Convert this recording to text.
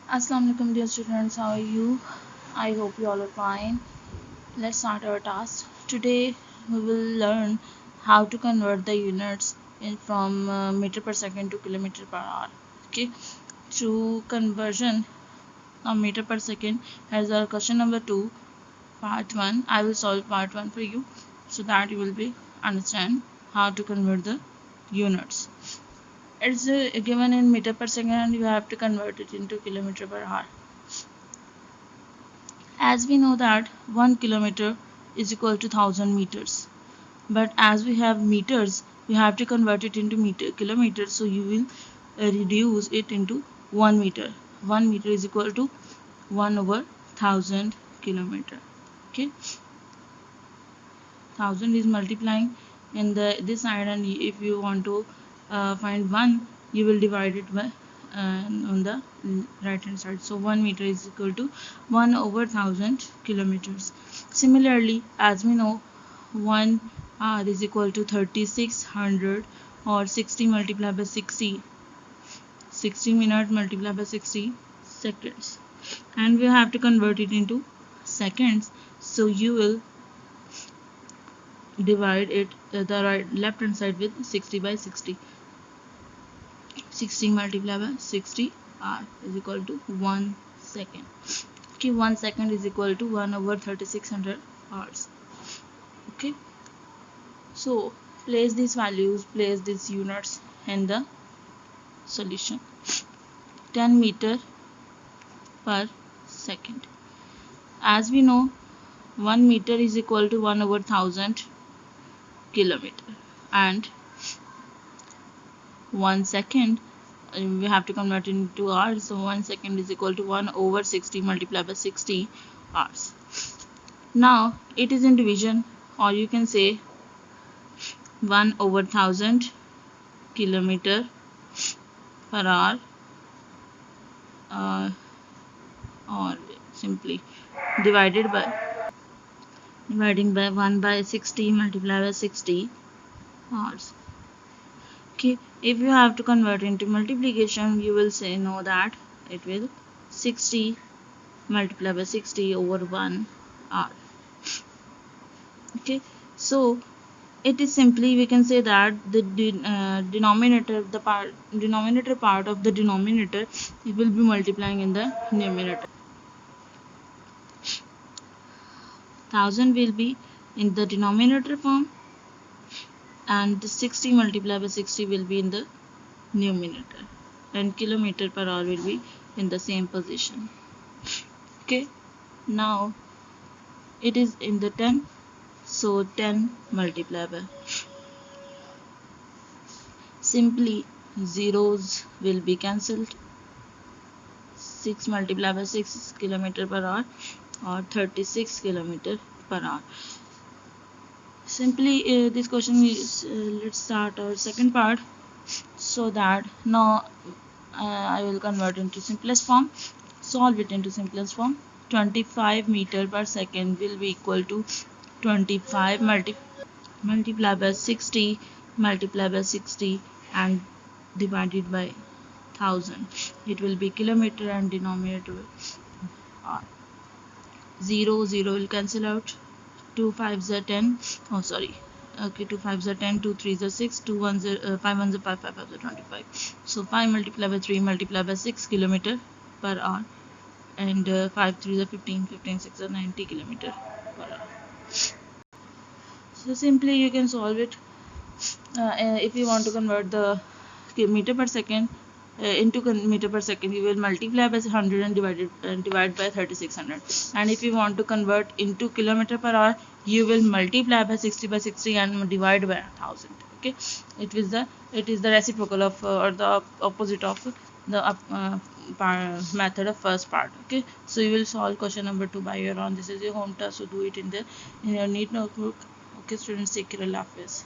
Assalamu alaikum dear students, how are you? I hope you all are fine. Let's start our task. Today we will learn how to convert the units from meter per second to kilometer per hour. Okay, through conversion of meter per second as our question number 2, part 1. I will solve part 1 for you so that you will be understand how to convert the units. It's given in meter per second and you have to convert it into kilometer per hour. As we know that 1 kilometer is equal to 1000 meters, but as we have meters we have to convert it into kilometers, so you will reduce it into 1 meter. 1 meter is equal to 1 over 1000 kilometer. Okay, 1000 is multiplying in this side, and if you want to find 1, you will divide it by on the right hand side. So 1 meter is equal to 1 over 1000 kilometers. Similarly, as we know, 1 hour is equal to 3600, or 60 multiplied by 60, 60 minutes multiplied by 60 seconds, and we have to convert it into seconds. So you will divide it the left hand side with 60 by 60. 60 multiplied by 60 r is equal to 1 second. Okay, 1 second is equal to 1 over 3600 hours. Okay, so place these values, place these units in the solution. 10 meter per second. As we know, 1 meter is equal to 1 over 1000 kilometer, and 1 second we have to convert it into hours, so 1 second is equal to 1 over 60 multiplied by 60 hours. Now it is in division, or you can say 1 over 1000 kilometer per hour, or simply dividing by 1 by 60 multiplied by 60 hours. Okay, if you have to convert into multiplication, you will say know that it will 60 multiplied by 60 over 1 hour. Okay, so it is simply, we can say that the denominator part of the denominator, it will be multiplying in the numerator. 1000 will be in the denominator form, and 60 multiplied by 60 will be in the numerator, and kilometer per hour will be in the same position. Okay, now it is in the 10, so 10 multiplied by, simply zeros will be cancelled. 6 multiplied by 6 kilometer per hour, or 36 kilometer per hour. Simply this question is let's start our second part, so that now I will convert into simplest form, solve it into simplest form. 25 meter per second will be equal to 25 multiplied by 60 multiplied by 60 and divided by 1000. It will be kilometer, and denominator 0 will cancel out. 2 5s are 10. Oh, sorry. Okay, 2 5s are 10, 2 3s are 6, 2 1s are 5 1s are 5, 5 5s are 25. So 5 multiplied by 3 multiplied by 6 kilometer per hour, and 5 3s are 15, 15 6 are 90 kilometer per hour. So simply you can solve it. If you want to convert the meter per second into meter per second, you will multiply by 100 and divide by 3600. And if you want to convert into kilometer per hour, you will multiply by 60 by 60 and divide by 1000. Okay, it is the reciprocal of or the opposite of the method of first part. Okay, so you will solve question number 2 by your own. This is your home task, so do it in your neat notebook. Okay students, take care, Allah Hafiz.